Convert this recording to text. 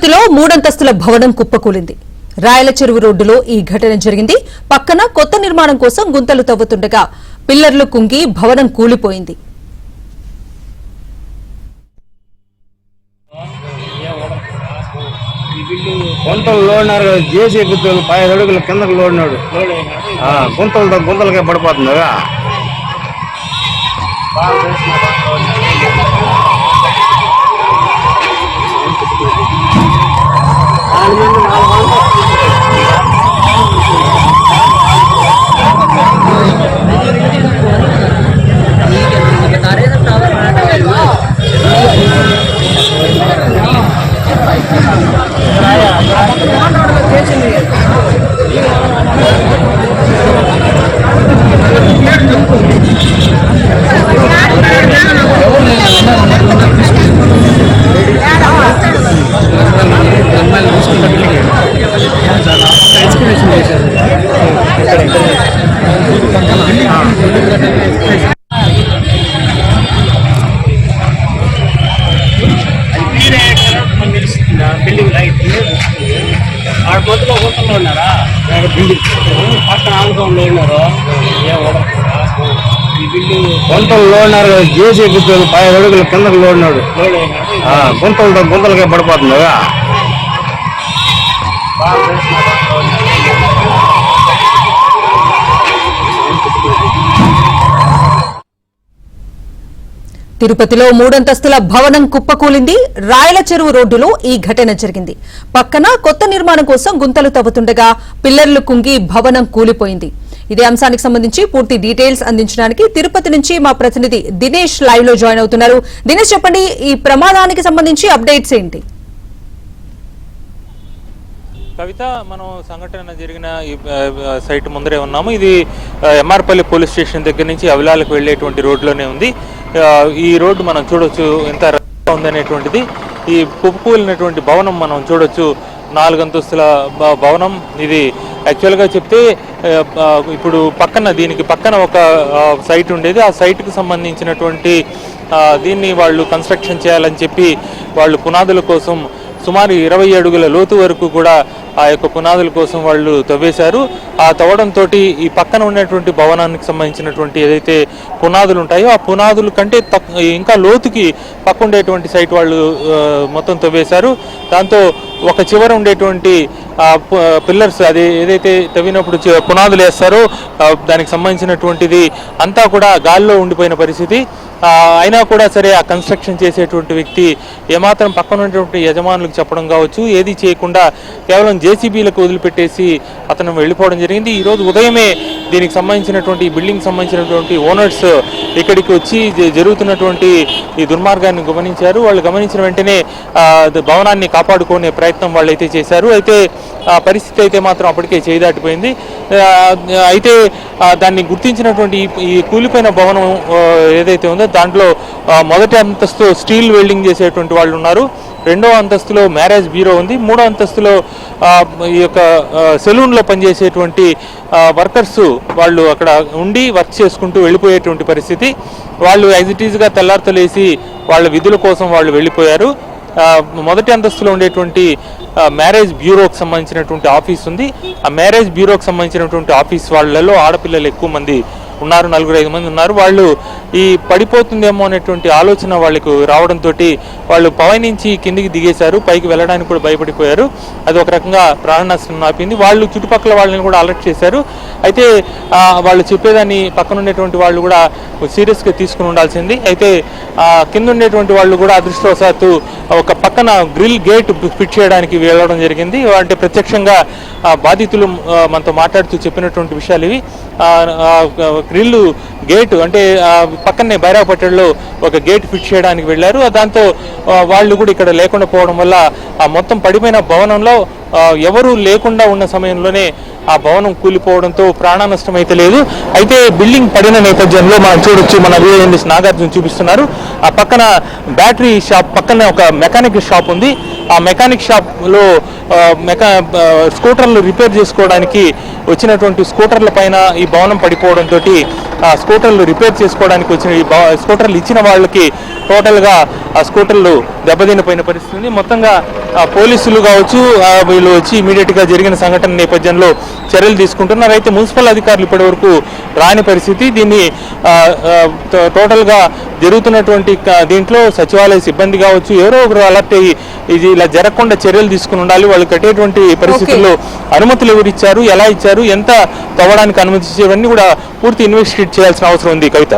తిరుపతిలో మూడంతస్తుల భవనం కుప్పకూలింది. రాయల చెరువు రోడ్డులో ఈ ఘటన జరిగింది. పక్కన కొత్త నిర్మాణం కోసం గుంతలు తవ్వుతుండగా పిల్లర్లు కుంగి భవనం కూలిపోయింది. గుంతలు జేసీ గుంతలు 5 అడుగుల కిందకు లోడినాడు. గుంతలకే పడిపోతుందిగా. బిల్డింగ్ లైట్ ఆడ పొద్దులో కూర్చొని ఉన్నారా పక్కన ఆనుకోంలో ఉన్నారు. ఈ బిల్డింగ్ గుంతలు ఉన్నారు. జేసీ గుంతలు 5 అడుగుల కిందకు లోడినాడు. గుంతలకే పడిపోతుందిగా. తిరుపతిలో మూడంతస్తుల భవనం కుప్పకూలింది. రాయల చెరువు రోడ్డులో ఈ ఘటన జరిగింది. పక్కన కొత్త నిర్మాణం కోసం గుంతలు తవ్వుతుండగా పిల్లర్లు కుంగి భవనం కూలిపోయింది. ఇదే అంశానికి సంబంధించి పూర్తి డీటెయిల్స్ అందించడానికి తిరుపతి నుంచి మా ప్రతినిధి దినేష్ లైవ్ లో జాయిన్ అవుతున్నారు. దినేష్, చెప్పండి, ఈ ప్రమాదానికి సంబంధించి అప్డేట్స్ ఏంటి? కవిత, మనం సంఘటన జరిగిన ఈ సైట్ ముందరే ఉన్నాము. ఇది ఎంఆర్పల్లి పోలీస్ స్టేషన్ దగ్గర నుంచి అవిలాలకు వెళ్లేటువంటి రోడ్లోనే ఉంది. ఈ రోడ్డు మనం చూడొచ్చు ఎంత రద్దీగా ఉందనేటువంటిది. ఈ కుప్పకూలినటువంటి భవనం మనం చూడొచ్చు. 4 అంతస్తుల భవనం ఇది. యాక్చువల్గా చెప్తే ఇప్పుడు దీనికి పక్కన ఒక సైట్ ఉండేది. ఆ సైట్కి సంబంధించినటువంటి దీన్ని వాళ్ళు కన్స్ట్రక్షన్ చేయాలని చెప్పి వాళ్ళు పునాదుల కోసం సుమారు 20 అడుగుల లోతు వరకు కూడా ఆ యొక్క పునాదుల కోసం వాళ్ళు తవ్వేశారు. ఆ తవ్వడంతో ఈ పక్కన ఉన్నటువంటి భవనానికి సంబంధించినటువంటి ఏదైతే పునాదులు ఉంటాయో ఆ పునాదుల కంటే ఇంకా లోతుకి పక్క ఉండేటువంటి సైట్ వాళ్ళు మొత్తం తవ్వేశారు. దాంతో ఒక చివర ఉండేటువంటి పిల్లర్స్, అది ఏదైతే తవ్వినప్పుడు పునాదులు వేస్తారో దానికి సంబంధించినటువంటిది అంతా కూడా గాల్లో ఉండిపోయిన పరిస్థితి. అయినా కూడా సరే ఆ కన్స్ట్రక్షన్ చేసేటువంటి వ్యక్తి ఏమాత్రం పక్కన ఉన్నటువంటి యజమానులకు చెప్పడం కావచ్చు, ఏది చేయకుండా కేవలం జేసీబీలకు వదిలిపెట్టేసి అతను వెళ్ళిపోవడం జరిగింది. ఈరోజు ఉదయమే దీనికి సంబంధించినటువంటి బిల్డింగ్ సంబంధించినటువంటి ఓనర్స్ ఇక్కడికి వచ్చి జరుగుతున్నటువంటి ఈ దుర్మార్గాన్ని గమనించారు. వాళ్ళు గమనించిన వెంటనే భవనాన్ని కాపాడుకునే ప్రయత్నం వాళ్ళైతే చేశారు. అయితే ఆ పరిస్థితి అయితే మాత్రం అప్పటికే చేదాటిపోయింది. అయితే దాన్ని గుర్తించినటువంటి ఈ కూలిపోయిన భవనం ఏదైతే ఉందో దాంట్లో మొదటి అంతస్తు స్టీల్ వెల్డింగ్ చేసేటువంటి వాళ్ళు ఉన్నారు. 2వ అంతస్తులో మ్యారేజ్ బ్యూరో ఉంది. 3వ అంతస్తులో ఈ యొక్క సెలూన్లో పనిచేసేటువంటి వర్కర్స్ వాళ్ళు అక్కడ ఉండి వర్క్ చేసుకుంటూ వెళ్ళిపోయేటువంటి పరిస్థితి. వాళ్ళు యాజ్ ఇట్ ఈజ్గా తెల్లారితలేసి వాళ్ళ విధుల కోసం వాళ్ళు వెళ్ళిపోయారు. మొదటి అంతస్తులో ఉండేటువంటి మ్యారేజ్ బ్యూరోకి సంబంధించినటువంటి ఆఫీస్ ఉంది. ఆ మ్యారేజ్ బ్యూరోకి సంబంధించినటువంటి ఆఫీస్ వాళ్ళలో ఆడపిల్లలు ఎక్కువ మంది ఉన్నారు, 4-5 మంది ఉన్నారు. వాళ్ళు ఈ పడిపోతుందేమో అనేటువంటి ఆలోచన వాళ్ళకు రావడంతో వాళ్ళు పై నుంచి కిందికి దిగేశారు. పైకి వెళ్ళడానికి కూడా భయపడిపోయారు. అది ఒక రకంగా ప్రాణ నష్టం ఆపింది. వాళ్ళు చుట్టుపక్కల వాళ్ళని కూడా అలర్ట్ చేశారు. అయితే వాళ్ళు చెప్పేదాన్ని పక్కన ఉండేటువంటి వాళ్ళు కూడా సీరియస్గా తీసుకుని ఉండాల్సింది. అయితే కింద ఉండేటువంటి వాళ్ళు కూడా అదృష్టవశాత్తు ఒక పక్కన గ్రిల్ గేట్ ఫిట్ చేయడానికి వెళ్ళడం జరిగింది. అంటే ప్రత్యక్షంగా బాధితులు మనతో మాట్లాడుతూ చెప్పినటువంటి విషయాలు ఇవి. గ్రిల్ గేట్ అంటే పక్కనే బైరాపట్టణలో ఒక గేట్ ఫిట్ చేయడానికి వెళ్ళారు. దాంతో వాళ్ళు కూడా ఇక్కడ లేకుండా పోవడం వల్ల ఆ మొత్తం పడిపోయిన భవనంలో ఎవరు లేకుండా ఉన్న సమయంలోనే ఆ భవనం కూలిపోవడంతో ప్రాణ నష్టం అయితే లేదు. అయితే బిల్డింగ్ పడిన నేపథ్యంలో మనం చూడొచ్చు, మన విఎన్ఎస్ నాగార్జున చూపిస్తున్నారు. ఆ పక్కన బ్యాటరీ షాప్ పక్కన ఒక మెకానిక్ షాప్ ఉంది. ఆ మెకానిక్ షాప్లో స్కూటర్లు రిపేర్ చేసుకోవడానికి వచ్చినటువంటి స్కూటర్ల పైన ఈ భవనం పడిపోవడంతో స్కూటర్లు రిపేర్ చేసుకోవడానికి వచ్చిన ఈ స్కూటర్లు ఇచ్చిన వాళ్ళకి టోటల్గా ఆ స్కూటర్లు దెబ్బతినిపోయిన పరిస్థితి ఉంది. మొత్తంగా పోలీసులు కావచ్చు వీళ్ళు వచ్చి ఇమీడియట్గా జరిగిన సంఘటన నేపథ్యంలో చర్యలు తీసుకుంటున్నారు. అయితే మున్సిపల్ అధికారులు ఇప్పటి వరకు రాని పరిస్థితి. దీన్ని టోటల్గా జరుగుతున్నటువంటి దీంట్లో సచివాలయ సిబ్బంది కావచ్చు ఎవరో ఒకరు అలర్ట్ అయ్యి ఇది ఇలా జరగకుండా చర్యలు తీసుకుని ఉండాలి. వాళ్ళు కట్టేటువంటి పరిస్థితుల్లో అనుమతులు ఎవరు ఇచ్చారు, ఎలా ఇచ్చారు, ఎంత తవ్వడానికి అనుమతి ఇచ్చేవన్నీ కూడా పూర్తి ఇన్వెస్టిగేట్ చేయాల్సిన అవసరం ఉంది. కవిత.